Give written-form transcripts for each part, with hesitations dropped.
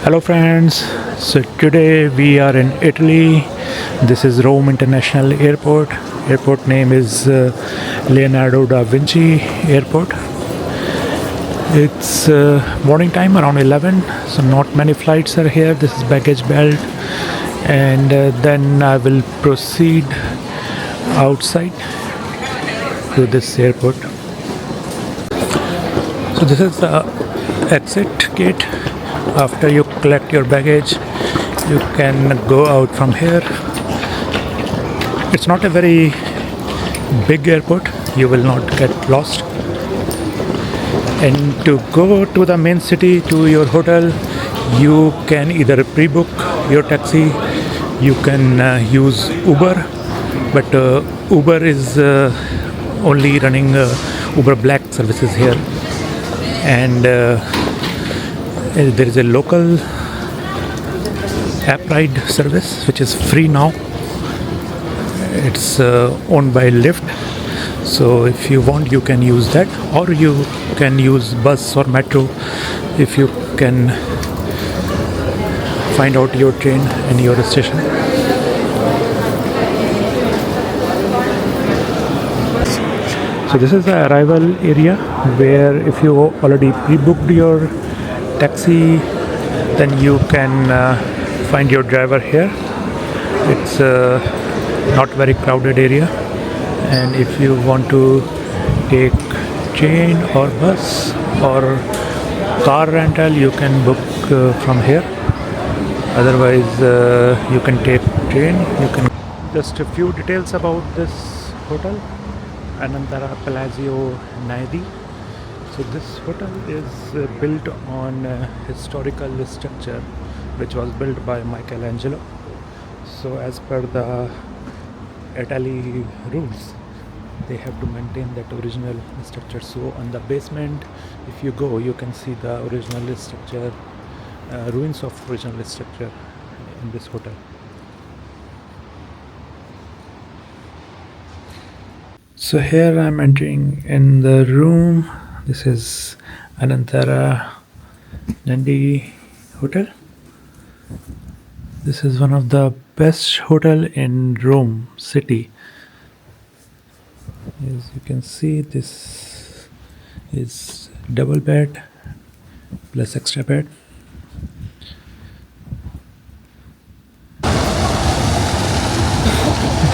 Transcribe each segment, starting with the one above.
Hello friends, so today we are in Italy. This is Rome International Airport. Airport name is Leonardo da Vinci Airport. It's morning time around 11, so not many flights are here. This is baggage belt, and then I will proceed outside to this airport. So this is the exit gate. After you collect your baggage, you can go out from here. It's not a very big airport, you will not get lost. And to go to the main city, to your hotel, you can either pre-book your taxi, you can use Uber, but Uber is only running Uber Black services here. And there is a local app ride service which is free now. It's owned by Lyft, so if you want you can use that, or you can use bus or metro if you can find out your train and your station. So this is the arrival area, where if you already pre-booked your taxi, then you can find your driver here. It's not very crowded area, and if you want to take train or bus or car rental, you can book from here. Otherwise you can take train. You can just a few details about this hotel, Anantara Palazzo Naidi. So this hotel is built on a historical structure which was built by Michelangelo. So as per the Italy rules, they have to maintain that original structure. So on the basement, if you go, you can see the original structure, ruins of original structure in this hotel. So here I'm entering in the room. This is Anantara Nandi Hotel. This is one of the best hotel in Rome city. As you can see, this is double bed plus extra bed.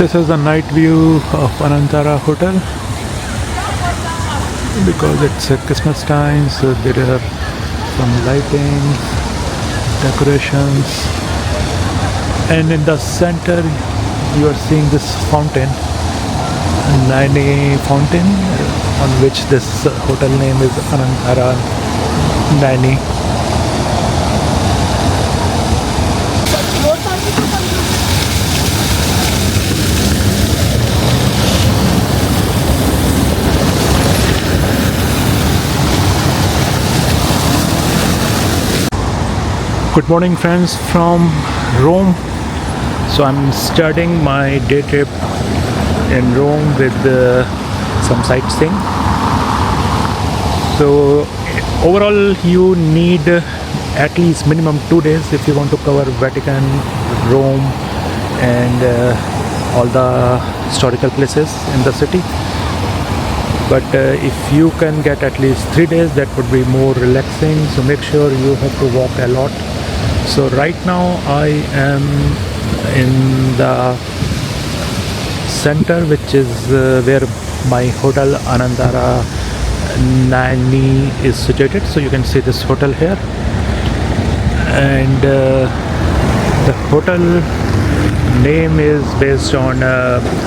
This is the night view of Anantara Hotel. Because it's a Christmas time, so there are some lighting, decorations, and in the center you are seeing this fountain, Naini fountain, on which this hotel name is Anantara Naini. Good morning friends from Rome. So I'm starting my day trip in Rome with some sightseeing. So overall you need at least minimum 2 days if you want to cover Vatican, Rome, and all the historical places in the city. But if you can get at least 3 days, that would be more relaxing. So make sure you have to walk a lot. So right now I am in the center, which is where my hotel Anantara Naini is situated. So you can see this hotel here, and the hotel name is based on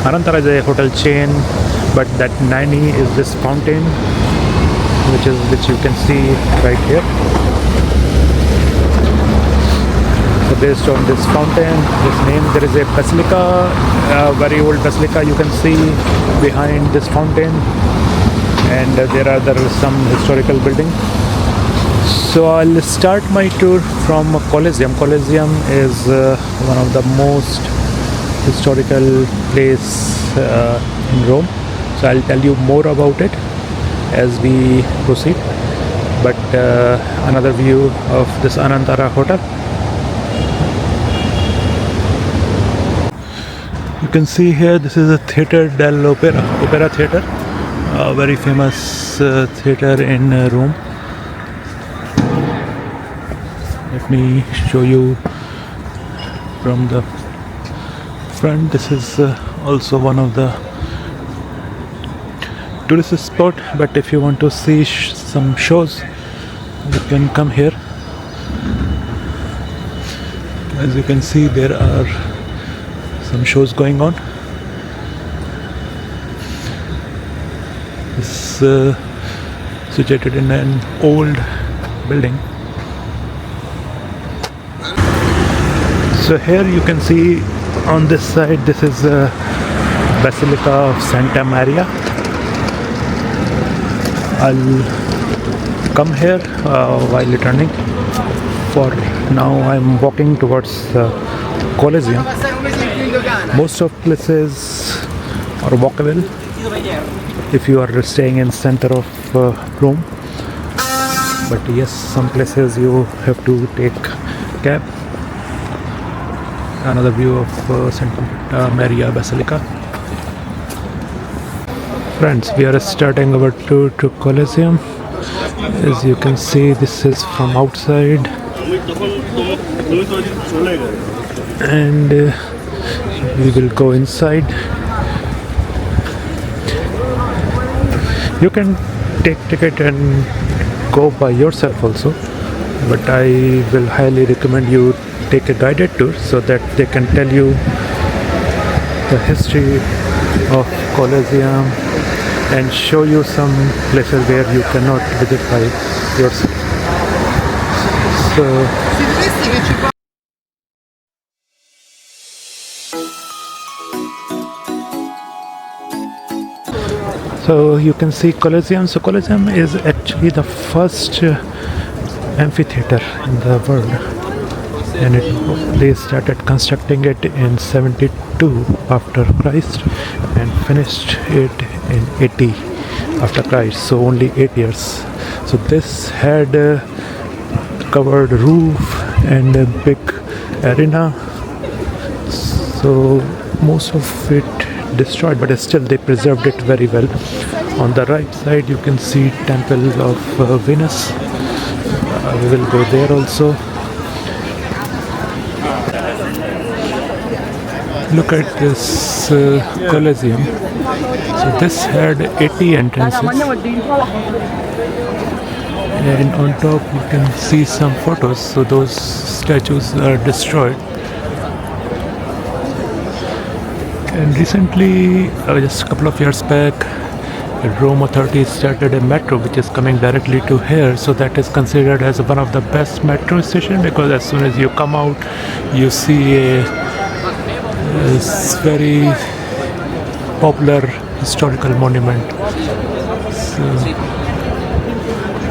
Anantara is a hotel chain, but that Naini is this fountain, which you can see right here. So based on this fountain, this name, there is a basilica, a very old basilica you can see behind this fountain, and there are some historical buildings. So I'll start my tour from Colosseum. Colosseum is one of the most historical place in Rome. So I'll tell you more about it as we proceed. but another view of this Anantara hotel. You can see here, this is a Theatre dell'Opera, Opera Theatre, a very famous theatre in Rome. Let me show you from the front. This is also one of the tourist spot, but if you want to see some shows, you can come here. As you can see, there are some shows going on. It's situated in an old building. So here you can see on this side, this is Basilica of Santa Maria. I'll come here while returning. For now I'm walking towards Colosseum. Most of places are walkable if you are staying in center of Rome, but yes, some places you have to take cab. Another view of Santa Maria Basilica. Friends, we are starting our tour to Colosseum. As you can see, this is from outside, and we will go inside. You can take ticket and go by yourself also, but I will highly recommend you take a guided tour so that they can tell you the history of Colosseum and show you some places where you cannot visit by yourself. So you can see Colosseum. So Colosseum is actually the first amphitheater in the world, and they started constructing it in 72 after Christ and finished it in 80 after Christ, so only 8 years. So this had covered roof and a big arena, so most of it destroyed, but still they preserved it very well. On the right side you can see Temple of Venus. We will go there also. Look at this Colosseum. So this had 80 entrances, and on top you can see some photos. So those statues are destroyed. And recently, just a couple of years back, Rome authorities started a metro which is coming directly to here. So that is considered as one of the best metro stations, because as soon as you come out, you see a very popular historical monument. So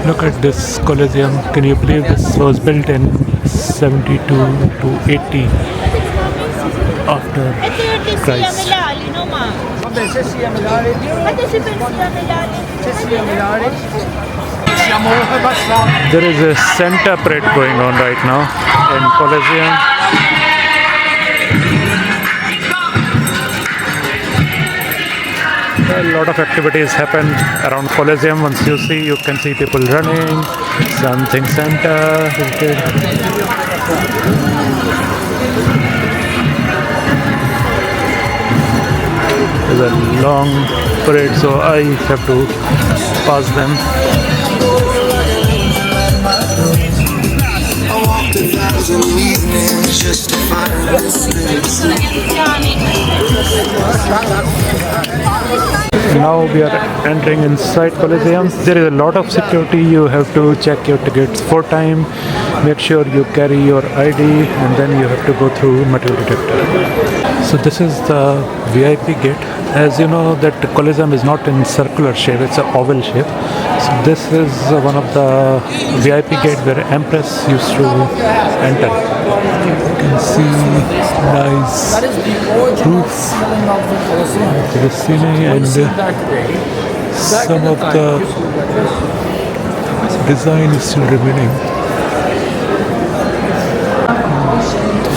look at this Colosseum. Can you believe this was built in 72 to 80 after Christ? There is a Santa parade going on right now in Colosseum. A lot of activities happen around Colosseum. Once you see, you can see people running, something Santa. There's a long parade, so I have to pass them. Now we are entering inside Colosseum. There is a lot of security. You have to check your tickets 4 times. Make sure you carry your ID, and then you have to go through metal detector. So this is the VIP gate. As you know, that Colosseum is not in circular shape, it's an oval shape. So this is one of the VIP gate where Empress used to enter. You can see nice roof, the ceiling, and some of the design is still remaining.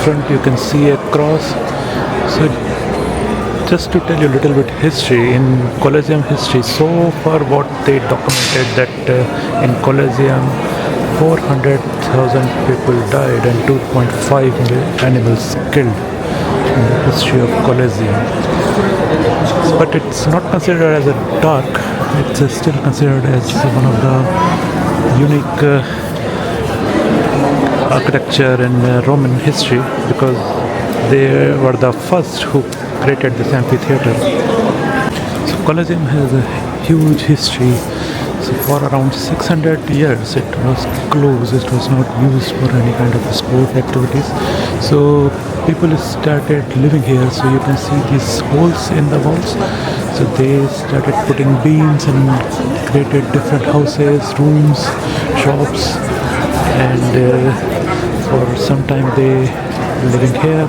Front you can see a cross. So just to tell you a little bit history, in Colosseum history, so far what they documented that in Colosseum 400,000 people died and 2.5 million animals killed in the history of Colosseum. But it's not considered as a dark, it's still considered as one of the unique architecture in Roman history, because they were the first who created this amphitheater. So Colosseum has a huge history. So for around 600 years it was closed, it was not used for any kind of sport activities. So people started living here, so you can see these holes in the walls. So they started putting beams and created different houses, rooms, shops, and for some time they living here.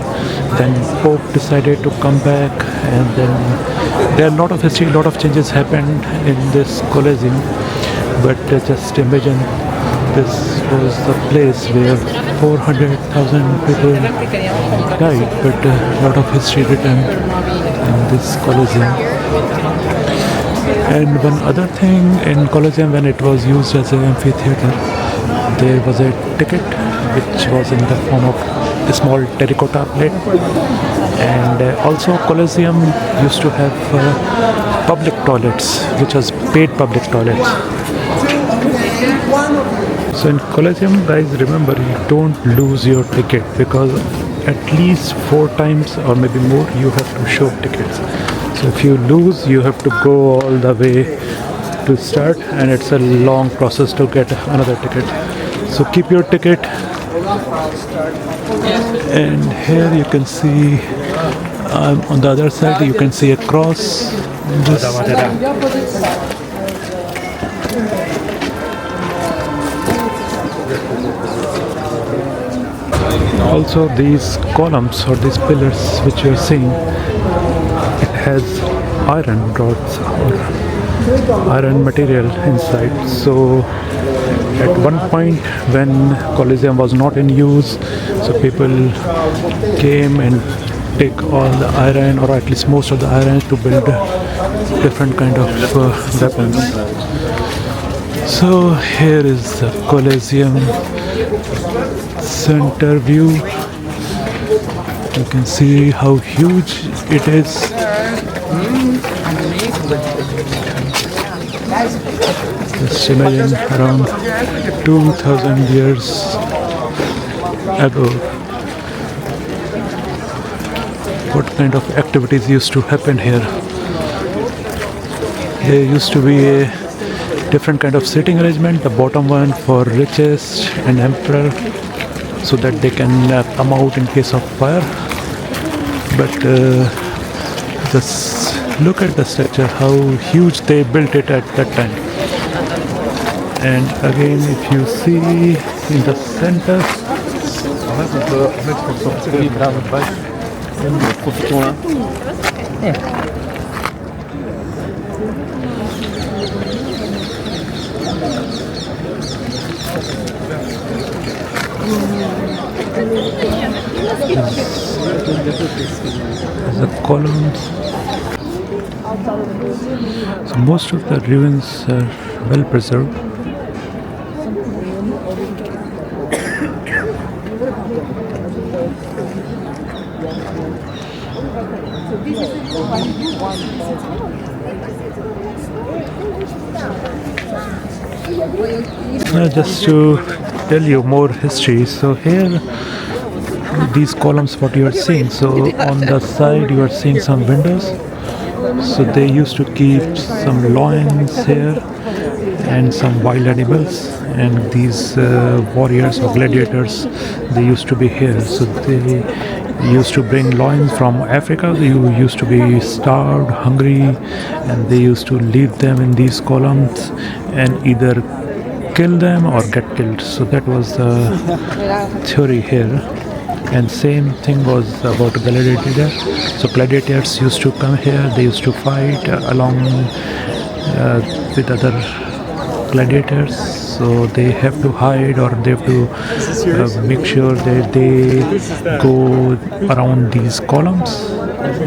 Then Pope decided to come back, and then there are a lot of history, a lot of changes happened in this Colosseum. But just imagine, this was the place where 400,000 people died, but a lot of history written in this Colosseum. And one other thing in Colosseum, when it was used as an amphitheater, there was a ticket which was in the form of a small terracotta plate. And also Colosseum used to have public toilets, which was paid public toilets. So in Colosseum, guys, remember, you don't lose your ticket, because at least 4 times or maybe more you have to show tickets. So if you lose, you have to go all the way to start, and it's a long process to get another ticket. So keep your ticket. And here you can see on the other side you can see a cross. Also these columns or these pillars which you are seeing, it has iron rods or iron material inside. So at one point when Colosseum was not in use, so people came and take all the iron, or at least most of the iron, to build different kind of weapons. So here is the Colosseum center view. You can see how huge it is. Just imagine, around 2,000 years ago, what kind of activities used to happen here. There used to be a different kind of sitting arrangement, the bottom one for richest and emperor, so that they can come out in case of fire. But just look at the structure, how huge they built it at that time. And again, if you see in the center, the columns. So most of the ruins are well preserved. Now just to tell you more history, so here these columns what you are seeing, so on the side you are seeing some windows. So they used to keep some lions here and some wild animals, and these warriors or gladiators, they used to be here. So they used to bring lions from Africa who used to be starved, hungry, and they used to leave them in these columns and either kill them or get killed. So that was the theory here. And same thing was about gladiator. So gladiators used to come here, they used to fight along with other gladiators, so they have to hide or they have to make sure that they go around these columns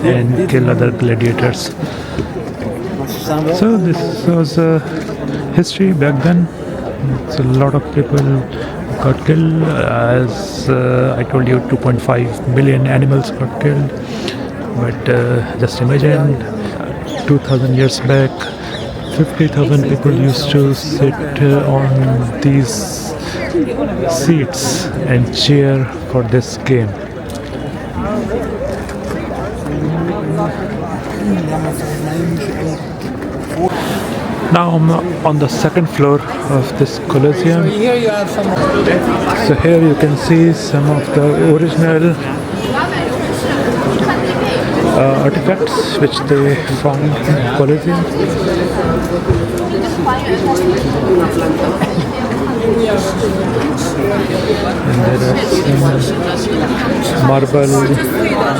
and kill other gladiators. So this was history back then. So a lot of people got killed. As I told you, 2.5 million animals got killed. But just imagine, 2,000 years back, 50,000 people used to sit on these seats and cheer for this game. Now I'm on the second floor of this Colosseum. So here you can see some of the original artifacts which they found in Colosseum. And there are some marble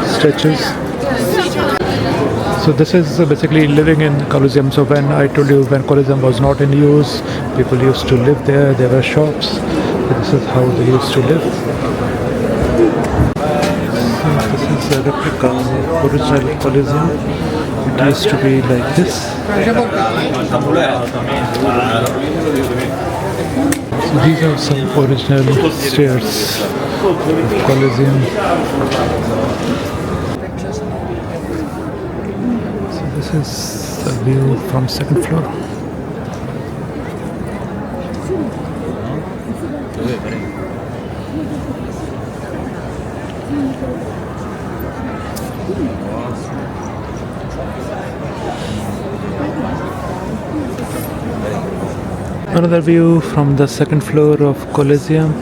statues. So this is basically living in Colosseum. So when I told you when Colosseum was not in use, people used to live there. There were shops. So this is how they used to live. So this is a replica of original Colosseum. It used to be like this. So these are some original stairs of Colosseum. This is the view from second floor. Another view from the second floor of Colosseum.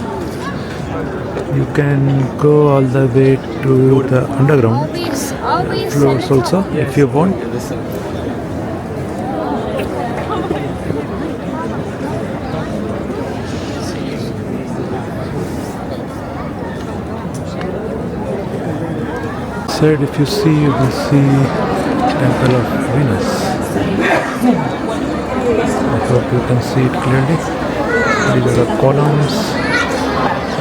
You can go all the way to the underground floors also if you want. Side, if you see, you will see Temple of Venus. I hope you can see it clearly. These are the columns.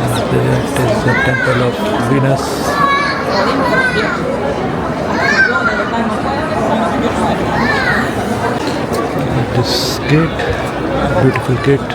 And there is the Temple of Venus. This gate, beautiful gate.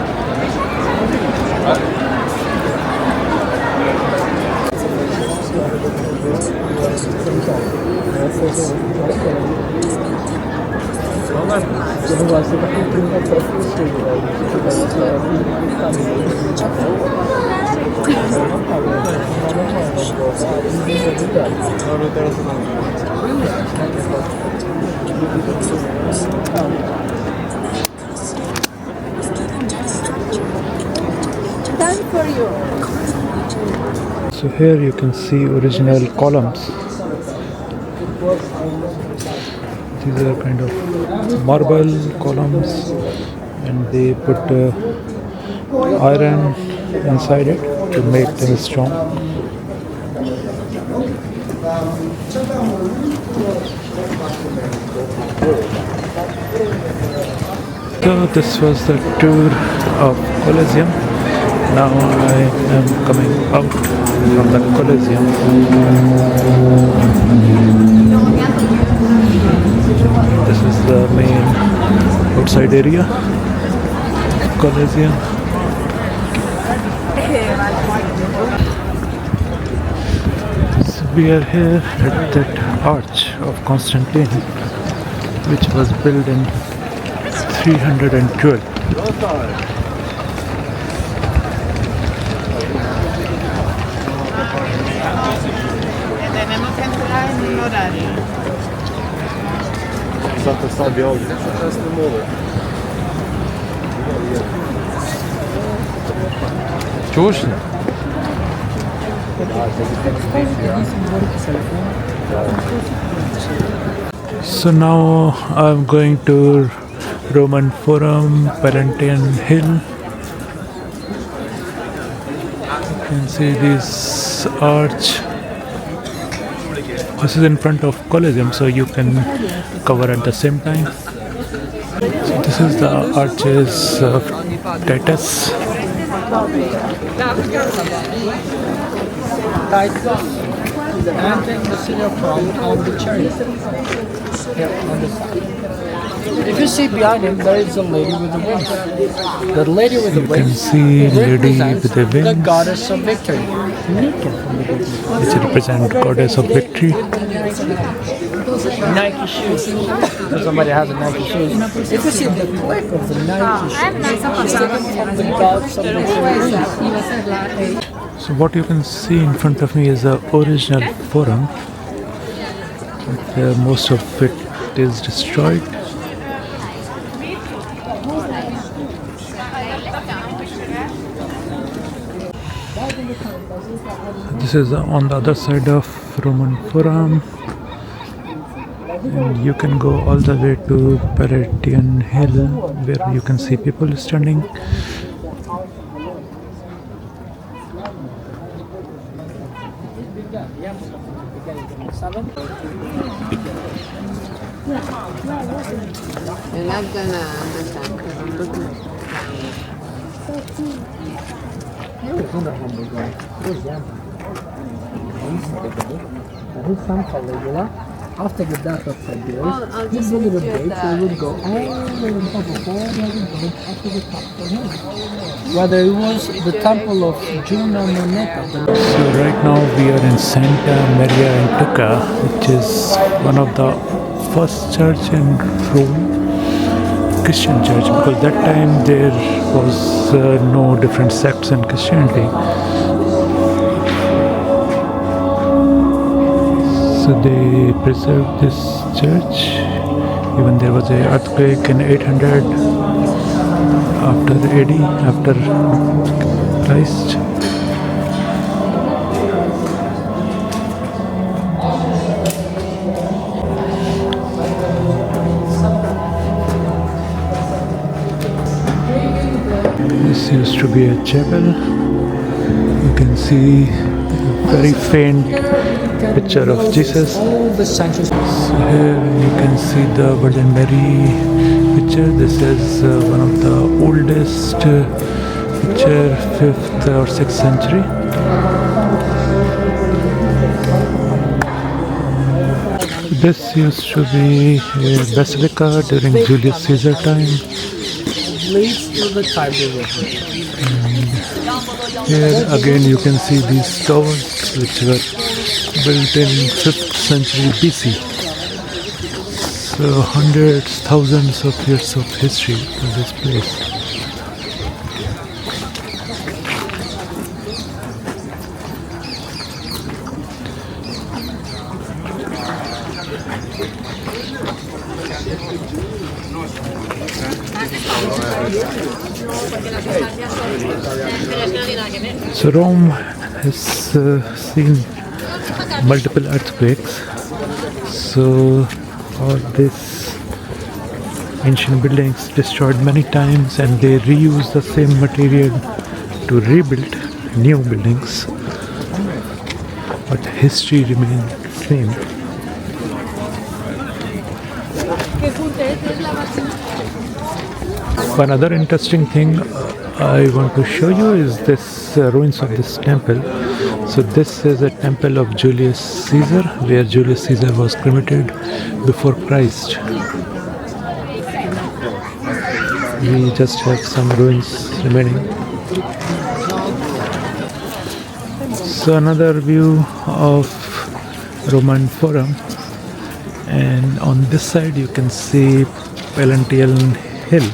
So here you can see original columns. These are kind of marble columns, and they put iron inside it to make them strong. So this was the tour of Colosseum. Now I am coming out from the Colosseum. This is the main outside area, Colosseum. So we are here at that arch of Constantine, which was built in 312. Tenemos que entrar en un horario. Josh. So now I'm going to Roman Forum, Palatine Hill. You can see this arch. This is in front of Colosseum, so you can cover at the same time. So This is the arches of Titus. And the senior prom of the church. Here on the side. If you see behind him, there is a lady with the wings. The lady with the You can wings see lady represents with the the wings. goddess of victory. Which represent goddess of victory. Nike shoes. If somebody has a Nike shoes. If you see the click of the Nike shoes, it's taken from the goddess of victory. So what you can see in front of me is the original forum. Most of it is destroyed. This is on the other side of Roman Forum, and you can go all the way to Palatian Hill, where you can see people standing. You're not gonna understand because I'm looking. After the death of Tiberius, Well, I'll his just little picture babes, that. they would go all the way on top of all the other gods after the top of him. Whether it was the temple of Juno or Moneta, So right now we are in Santa Maria in Tuca, which is one of the first church in Rome, Christian church, because that time there was no different sects in Christianity. So they preserved this church. Even there was an earthquake in 800 after AD, after Christ. This used to be a chapel. You can see a very faint picture of Jesus. all the centuries. So here you can see the Virgin Mary picture. This is one of the oldest picture, 5th or 6th century. This used to be a basilica during Julius Caesar time. Leads to the Tiber River. Here again you can see these towers which were built in 5th century BC. So hundreds, thousands of years of history in this place. So Rome has seen multiple earthquakes. So all these ancient buildings destroyed many times, and they reuse the same material to rebuild new buildings. But history remains same. One other interesting thing I want to show you is this ruins of this temple. So this is a temple of Julius Caesar, where Julius Caesar was cremated before Christ. We just have some ruins remaining. So another view of Roman Forum, and on this side you can see Palatial Hill.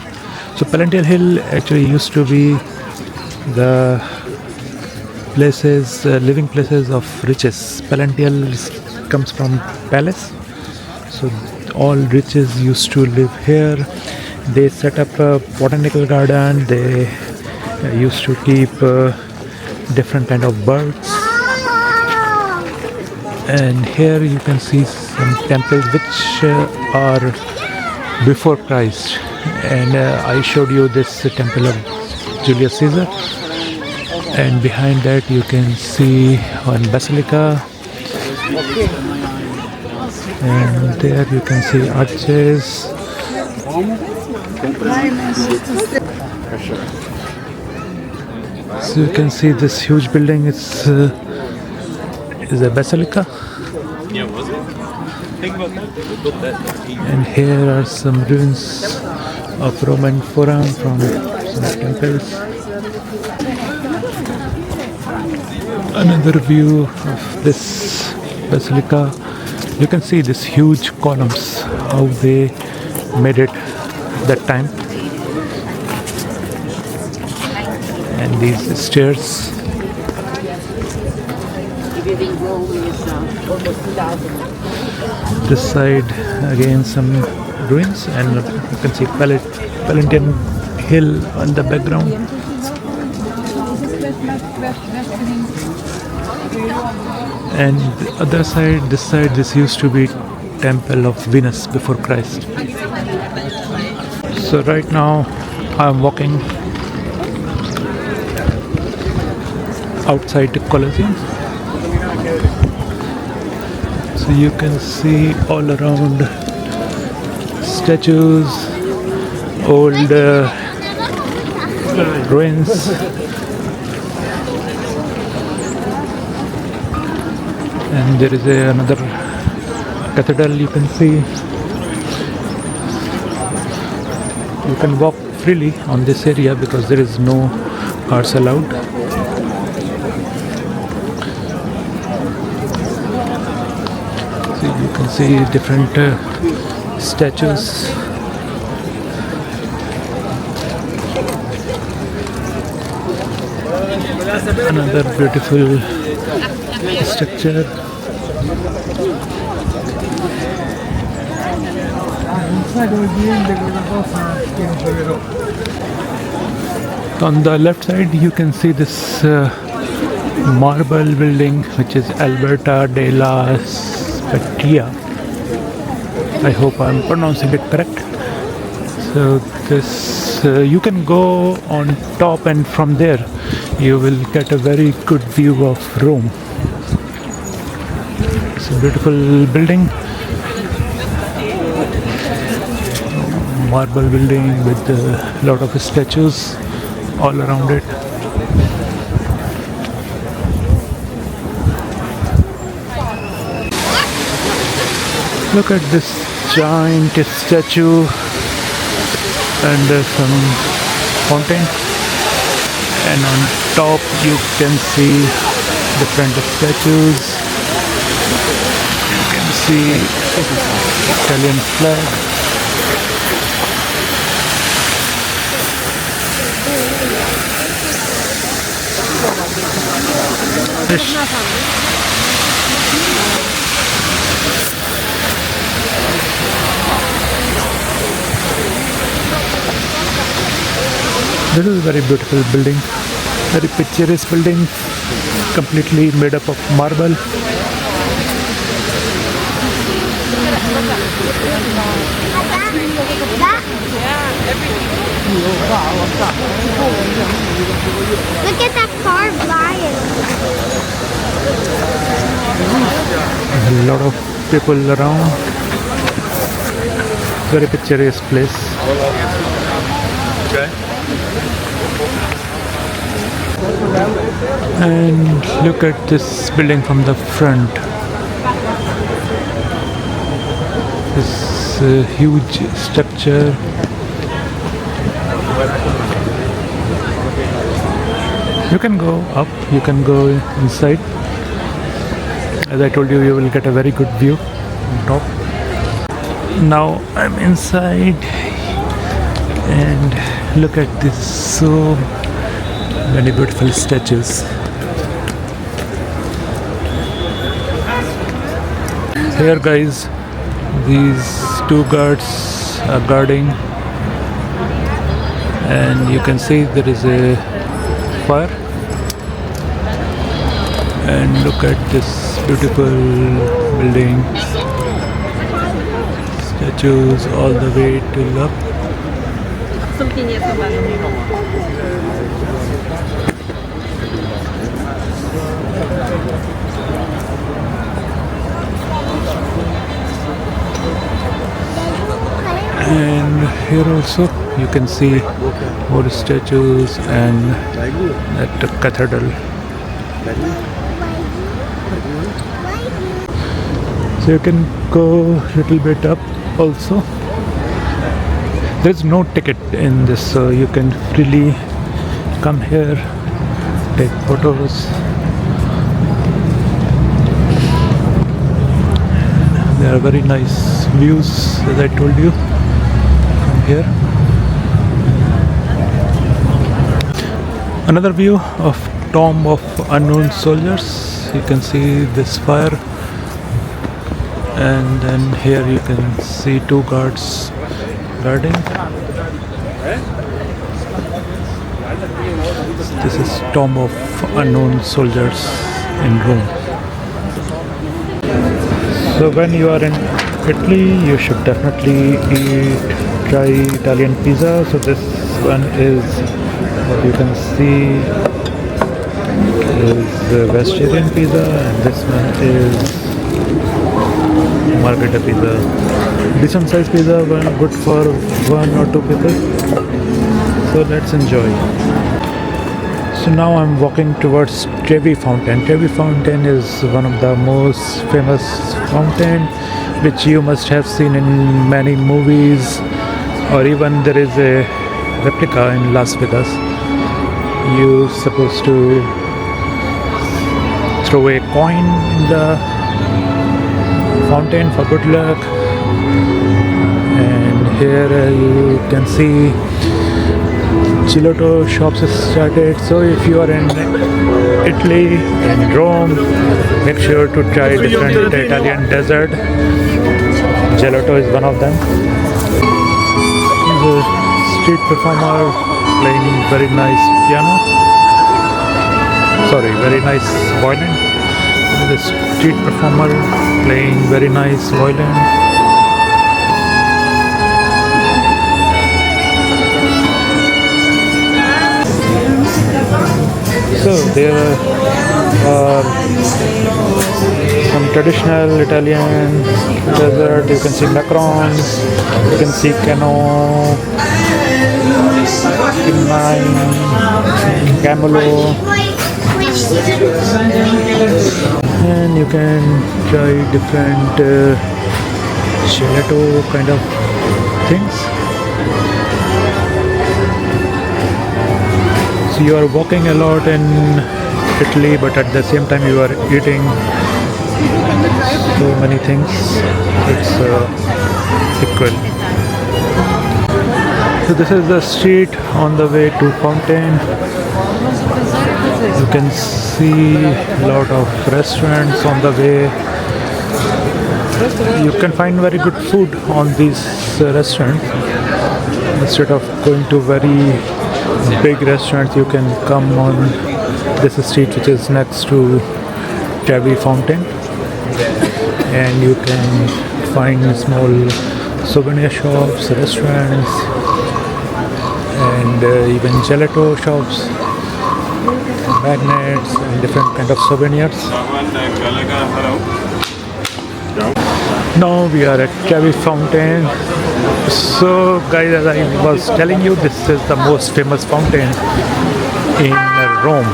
So Palatial Hill actually used to be the places, living places of riches. Palatial comes from palace, so all riches used to live here. They set up a botanical garden. They used to keep different kind of birds. And here you can see some temples which are before Christ. And I showed you this temple of Julius Caesar, and behind that you can see one basilica, and there you can see arches, So you can see this huge building is a basilica. Yeah, was it? Think about that. They built that. And here are some ruins of Roman Forum from some temples. Another view of this basilica. You can see these huge columns, how they made it that time. And these stairs. This side again some ruins, and you can see Palatine Hill on the background. And the other side, this used to be Temple of Venus before Christ. So right now I'm walking outside the Colosseum. So you can see all around statues, old ruins. And there is another cathedral you can see. You can walk freely on this area because there is no cars allowed. So you can see different statues. Another beautiful structure. On the left side you can see this marble building, which is Alberta de la Spezia. I hope I'm pronouncing it correct. So this you can go on top, and from there you will get a very good view of Rome. It's a beautiful building, marble building with a lot of statues all around it. Look at this giant statue, and there's some fountain, and on top you can see different statues. You can see Italian flag. Fish. This is a very beautiful building, very picturesque building, completely made up of marble. Look at that carved lion. A lot of people around. Very picturesque place. Okay. And look at this building from the front. This huge structure. You can go up, you can go inside. As I told you, you will get a very good view on top. Now I'm inside, and look at this, so many beautiful statues. Here guys, these two guards are guarding, and you can see there is a fire. And look at this beautiful building, statues all the way till up. And here also you can see more statues and at the cathedral. So you can go little bit up also. There's no ticket in this, so you can freely come here, take photos. There are very nice views, as I told you, from here. Another view of Tomb of Unknown Soldiers. You can see this fire, and then here you can see two guards guarding. This is Tomb of Unknown Soldiers in Rome. So when you are in Italy, you should definitely try Italian pizza. So this one is, what you can see, is the vegetarian pizza, and this one is margherita pizza. Decent size pizza, good for 1 or 2 people. So let's enjoy. So now I'm walking towards Trevi Fountain. Trevi Fountain is one of the most famous fountain which you must have seen in many movies, or even there is a replica in Las Vegas. You're supposed to throw a coin in the fountain for good luck. And here you can see gelato shops started. So if you are in Italy, in Rome, make sure to try different Italian dessert. Gelato is one of them. The street performer playing very nice piano. Sorry, very nice violin. The street performer playing very nice violin. So there are some traditional Italian dessert. You can see macarons, you can see cannoli, camelo, and you can try different gelato kind of things. So you are walking a lot in Italy, but at the same time you are eating so many things. It's equal. So this is the street on the way to Fountain. You can see a lot of restaurants on the way. You can find very good food on these restaurants. Instead of going to very big restaurants, you can come on this street which is next to Trevi Fountain, and you can find small souvenir shops, restaurants, and even gelato shops, magnets, and different kind of souvenirs. Now we are at Trevi Fountain. So guys, as I was telling you, this is the most famous fountain in Rome.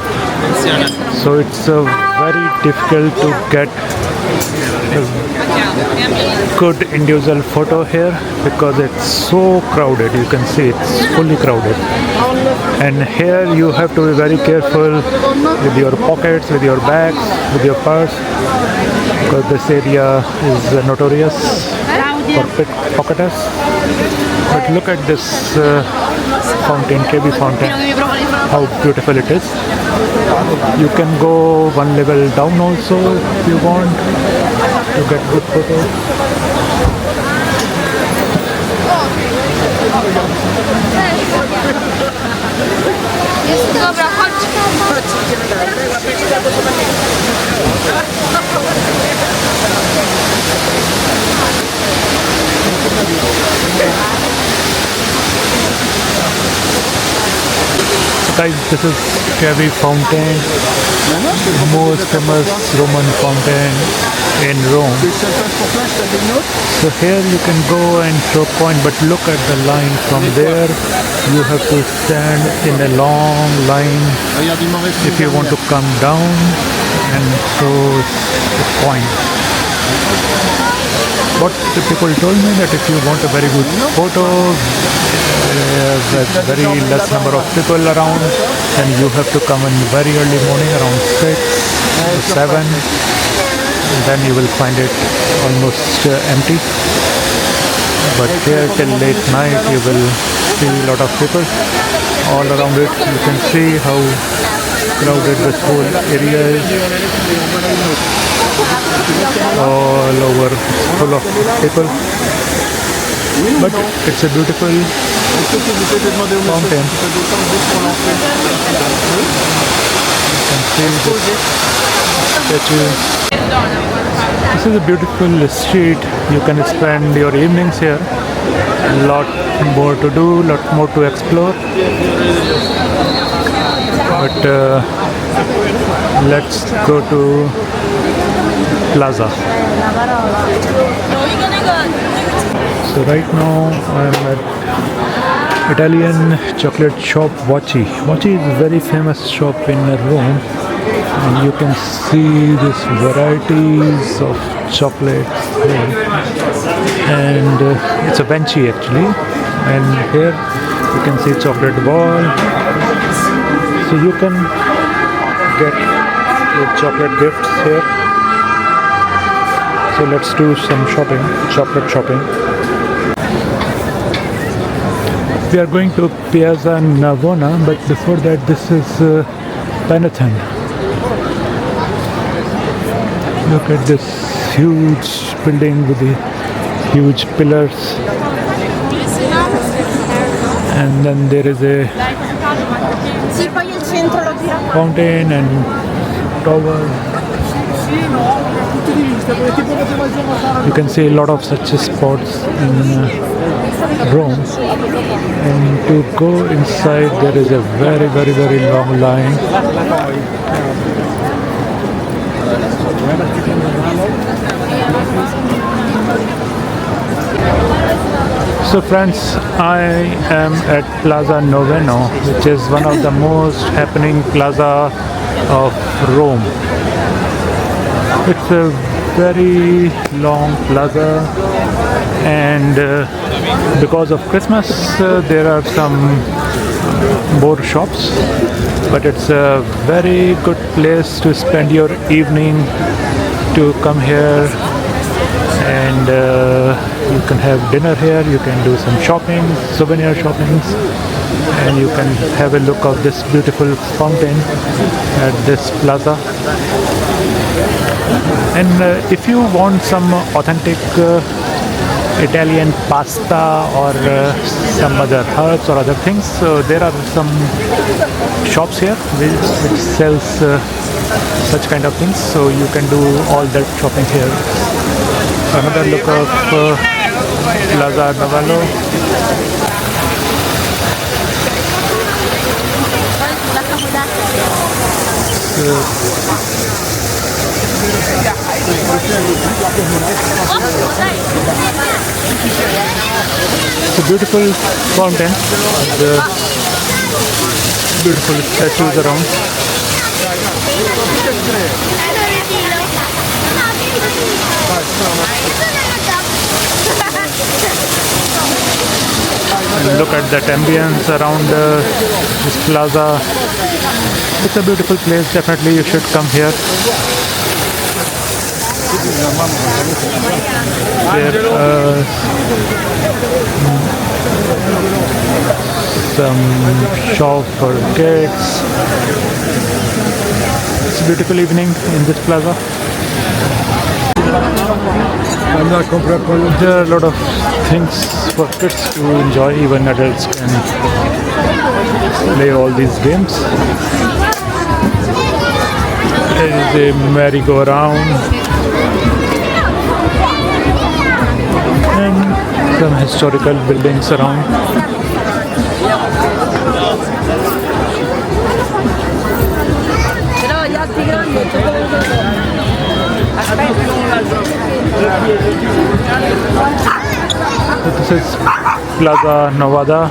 So it's very difficult to get a good individual photo here because it's so crowded. You can see it's fully crowded. And here you have to be very careful with your pockets, with your bags, with your purse, because this area is notorious for pickpocketers. But look at this fountain, Trevi Fountain, how beautiful it is. You can go one level down also if you want to get good photos. Dobra, chodź. Guys, this is Trevi Fountain, most famous Roman fountain in Rome. So here you can go and throw coin, but look at the line from there. You have to stand in a long line if you want to come down and throw a coin. What the people told me that if you want a very good photo, there's very less number of people around, then you have to come in very early morning around 6 or 7, and then you will find it almost empty. But here till late night you will see a lot of people all around it. You can see how crowded this whole area is. All over full of people, but it's a beautiful fountain. You can see this statue. This is a beautiful street. You can spend your evenings here. A lot more to do, lot more to explore. But let's go to Plaza. So right now I'm at Italian chocolate shop Voci. Voci is a very famous shop in Rome, and you can see these varieties of chocolates here. And it's a Benci actually, and here you can see chocolate ball. So you can get your chocolate gifts here. So let's do some shopping, chocolate shopping. We are going to Piazza Navona, but before that this is Panathen. Look at this huge building with the huge pillars. And then there is a fountain and tower. You can see a lot of such spots in Rome, and to go inside there is a very long line. So friends, I am at Plaza Noveno, which is one of the most happening plaza of Rome. It's a very long plaza, and because of Christmas there are some more shops, but it's a very good place to spend your evening, to come here, and you can have dinner here, you can do some shopping, souvenir shoppings, and you can have a look of this beautiful fountain at this plaza. And if you want some authentic Italian pasta or some other herbs or other things, so there are some shops here which sells such kind of things, so you can do all that shopping here. Another look of Plaza Noveno. It's a beautiful fountain with beautiful statues around. And look at that ambience around this plaza. It's a beautiful place. Definitely you should come here. There are some shop for kids. It's a beautiful evening in this plaza. There are a lot of things for kids to enjoy. Even adults can play all these games. There is a merry-go-round and some historical buildings around. Plaza Novada.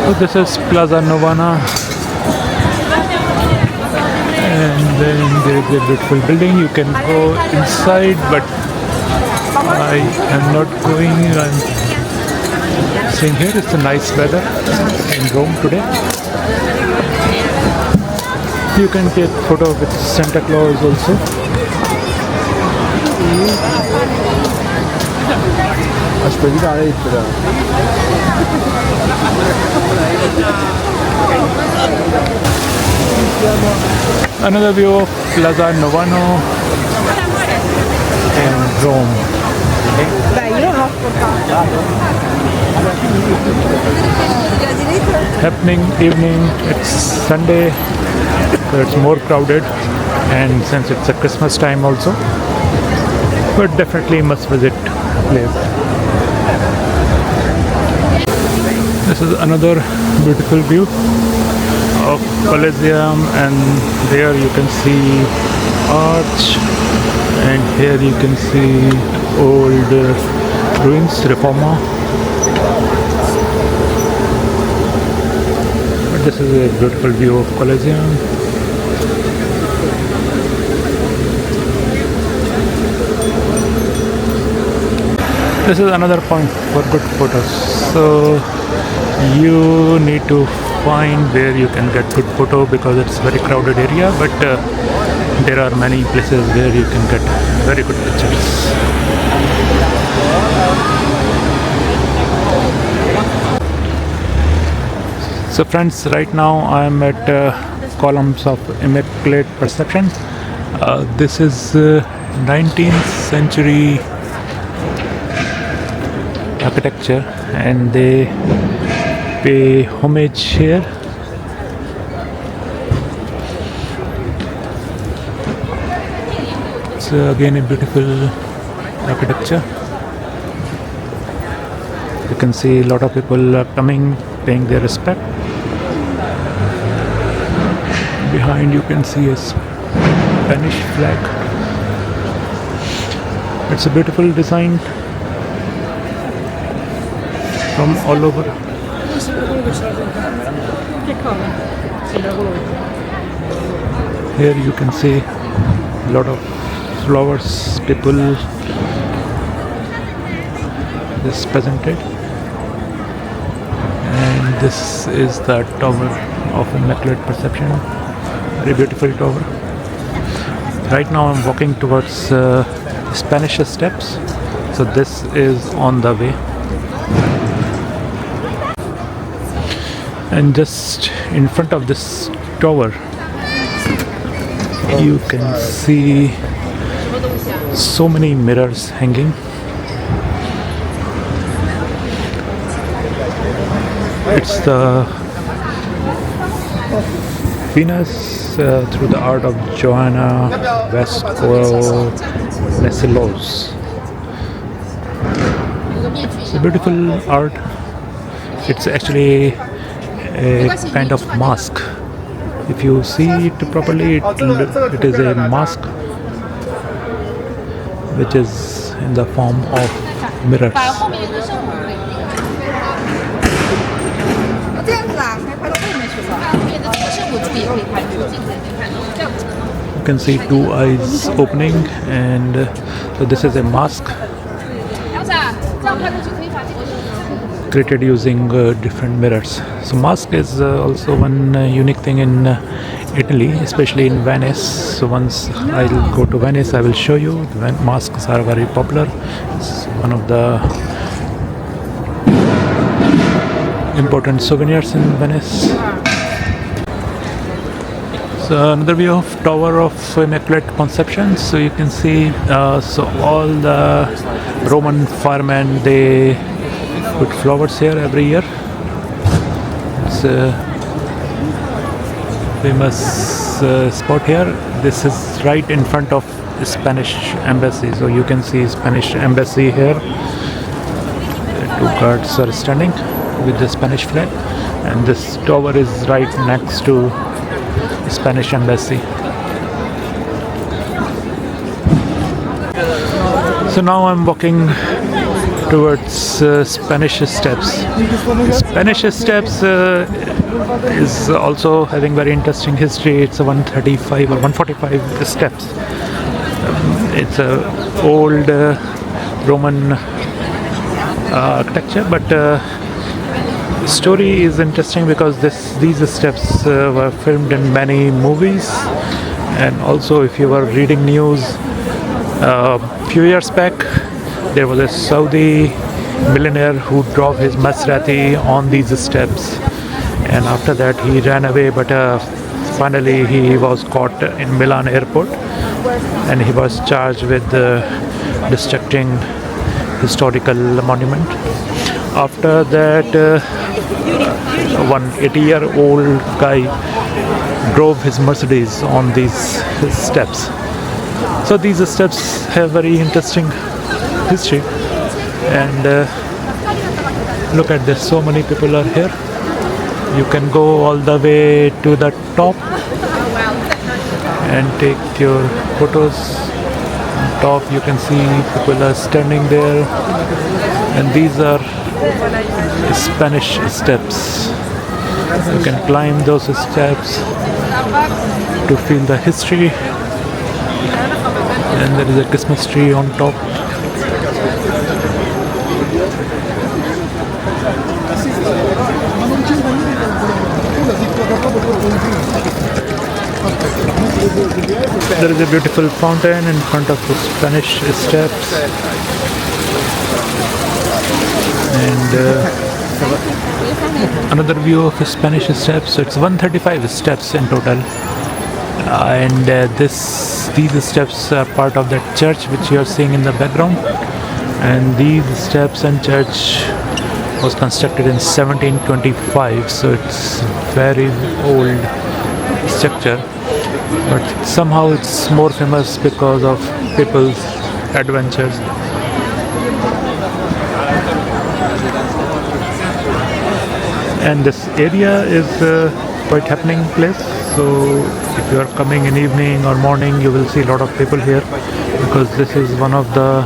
So this is Plaza Novana, and then there is a beautiful building. You can go inside, but I am not going. I'm staying here. It's a nice weather in Rome today. You can take photo with Santa Claus also. Aspetta, di dare lettera. Another view of Plaza Novano in Rome. Happening evening, it's Sunday, so it's more crowded, and since it's a Christmas time also, but definitely must visit place. This is another beautiful view of Colosseum, and there you can see arch, and here you can see old ruins, Reforma. But this is a beautiful view of Colosseum. This is another point for good photos. So you need to find where you can get good photo because it's very crowded area, but there are many places where you can get very good pictures. So friends, right now I am at Columns of Immaculate Perception. This is 19th century architecture, and they pay homage here. It's again a beautiful architecture. You can see a lot of people are coming, paying their respect. Behind you can see a Spanish flag. It's a beautiful design from all over. Here you can see a lot of flowers, people is presented, and this is the Tower of Immaculate Perception. Very beautiful tower. Right now I'm walking towards Spanish Steps, so this is on the way. And just in front of this tower you can see so many mirrors hanging. It's the Venus through the art of Johanna Vasco Mesilos. It's a beautiful art. It's actually a kind of mask. If you see it properly, it is a mask which is in the form of mirrors. You can see two eyes opening, and so this is a mask created using different mirrors. So mask is also one unique thing in Italy, especially in Venice. So once I'll go to Venice, I will show you. Masks are very popular. It's one of the important souvenirs in Venice. So another view of Tower of Immaculate Conception. So you can see, so all the Roman firemen, they put flowers here every year. It's a famous spot here. This is right in front of the Spanish embassy. So you can see Spanish embassy here. The two guards are standing with the Spanish flag, and this tower is right next to Spanish embassy. So now I'm walking towards Spanish Steps. Spanish Steps is also having very interesting history. It's a 135 or 145 steps. It's a old Roman architecture, but the story is interesting because these steps were filmed in many movies, and also if you were reading news a few years back, there was a Saudi millionaire who drove his Maserati on these steps, and after that he ran away, but finally he was caught in Milan airport and he was charged with destructing historical monument. After that, one 80-year-old guy drove his Mercedes on these steps. So these steps have very interesting history, and look at this, so many people are here. You can go all the way to the top and take your photos. On top you can see people are standing there, and these are Spanish steps. You can climb those steps to feel the history, and there is a Christmas tree on top. There is a beautiful fountain in front of the Spanish steps, and another view of the Spanish steps. So it's 135 steps in total, and these steps are part of that church which you are seeing in the background. And these steps and church was constructed in 1725, so it's very old structure, but somehow it's more famous because of people's adventures. And this area is quite happening place, so if you are coming in evening or morning, you will see a lot of people here, because this is one of the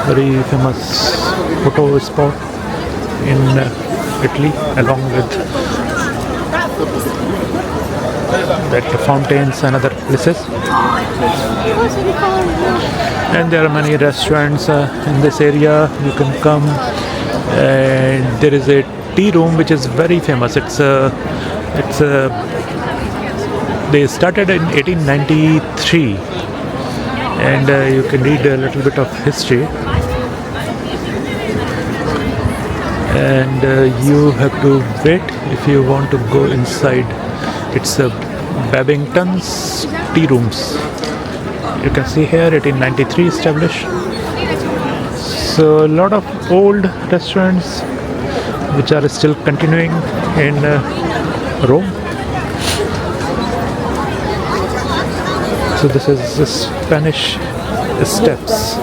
very famous photo spot in Italy, along with the fountains and other places. And there are many restaurants in this area. You can come, and there is a tea room which is very famous. They started in 1893, and you can read a little bit of history. And you have to wait if you want to go inside. It's Babington's tea rooms. You can see here 1893 established. So a lot of old restaurants which are still continuing in Rome. So this is the Spanish steps.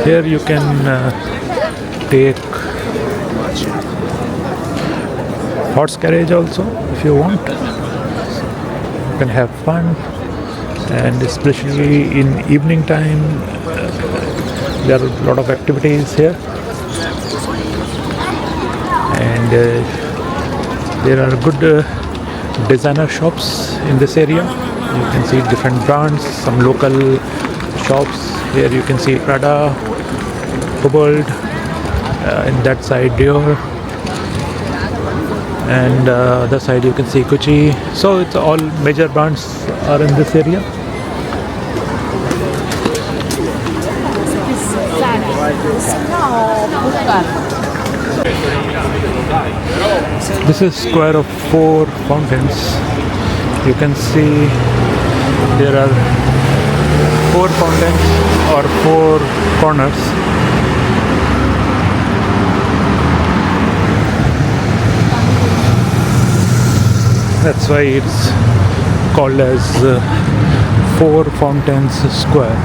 Here you can take horse carriage also if you want. You can have fun, and especially in evening time there are a lot of activities here, and there are good designer shops in this area. You can see different brands, some local shops. Here you can see Prada, Cobalt, in that side Dior, and other side you can see Gucci. So it's all major brands are in this area. This is square of 4 fountains. You can see there are 4 fountains or 4 corners. That's why it's called as 4 Fountains Square.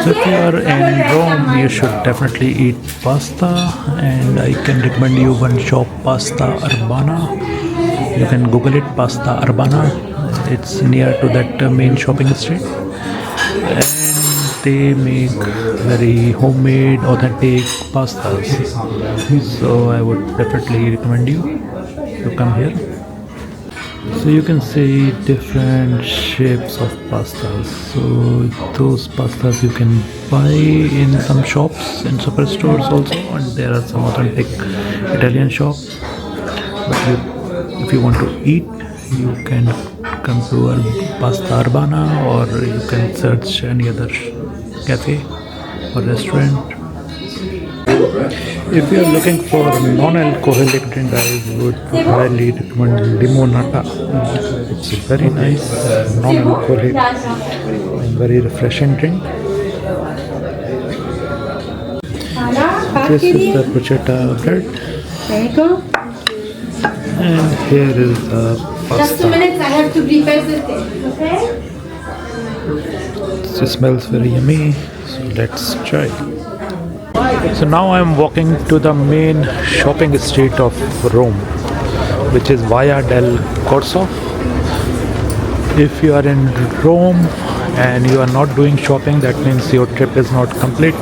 So if you are in Rome, you should definitely eat pasta, and I can recommend you one shop, Pasta Urbana. You can Google it, Pasta Urbana. It's near to that main shopping street, and they make very homemade, authentic pastas. So I would definitely recommend you to come here. So you can see different shapes of pastas. So those pastas you can buy in some shops and superstores also, and there are some authentic Italian shops. But if you want to eat, you can come to Pasta Urbana, or you can search any other cafe or restaurant. If you are looking for non-alcoholic drink, I would highly recommend Limonata. It's a very nice non-alcoholic and very refreshing drink. This is the bruschetta bread, and here is the Just 2 pasta. minutes, I have to prepare the thing, okay? It smells very yummy, so let's try. So now I'm walking to the main shopping street of Rome, which is Via del Corso. If you are in Rome and you are not doing shopping, that means your trip is not complete.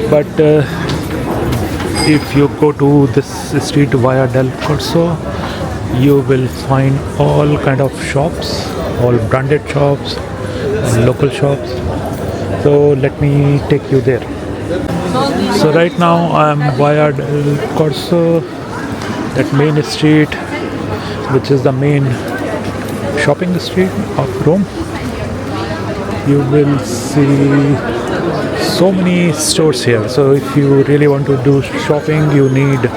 But if you go to this street Via del Corso, you will find all kind of shops, all branded shops, and local shops. So let me take you there. So right now I am Via del Corso, that main street, which is the main shopping street of Rome. You will see so many stores here. So if you really want to do shopping, you need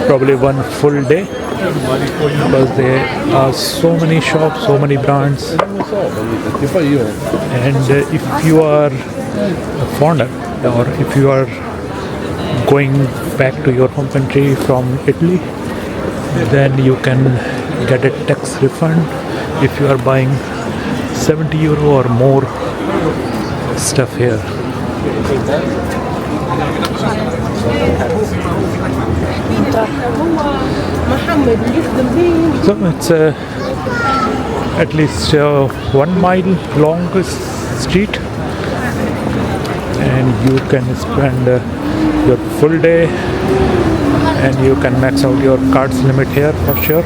probably one full day, because there are so many shops, so many brands. And if you are a foreigner, or if you are going back to your home country from Italy, then you can get a tax refund if you are buying 70 euro or more stuff here. So it's at least 1 mile long street, and you can spend your full day, and you can max out your card's limit here for sure.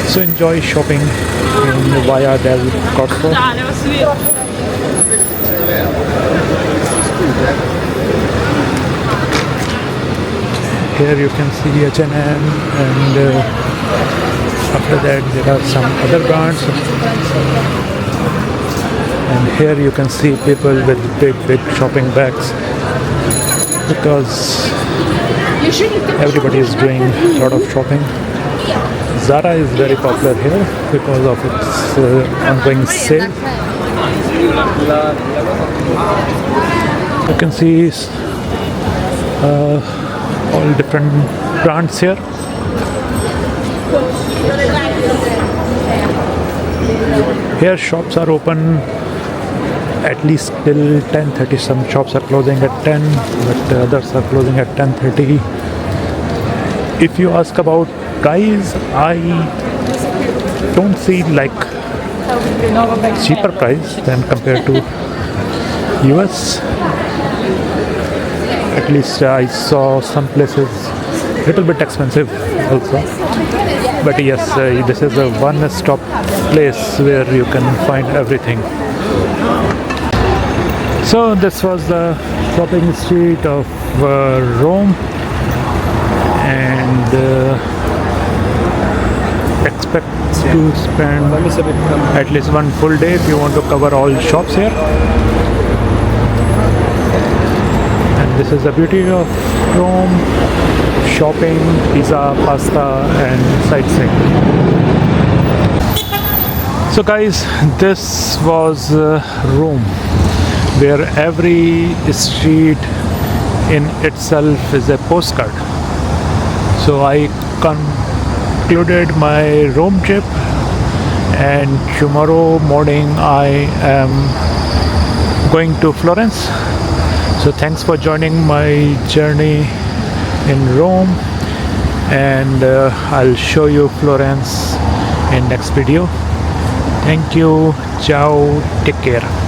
So enjoy shopping in Via del Corso. Here you can see H&M, and after that there are some other brands. And here you can see people with big shopping bags, because everybody is doing a lot of shopping. Zara is very popular here because of its ongoing sale. You can see all different brands here. Here shops are open at least till 10:30. Some shops are closing at 10, but others are closing at 10:30. If you ask about price, I don't see like cheaper price than compared to US. At least I saw some places little bit expensive also. But yes, this is a one-stop place where you can find everything. So this was the shopping street of Rome, and expect to spend at least one full day if you want to cover all shops here. And this is the beauty of Rome: shopping, pizza, pasta, and sightseeing. So guys, this was Rome, where every street in itself is a postcard. So I concluded my Rome trip, and tomorrow morning I am going to Florence. So thanks for joining my journey in Rome, and I'll show you Florence in next video. Thank you. Ciao. Take care.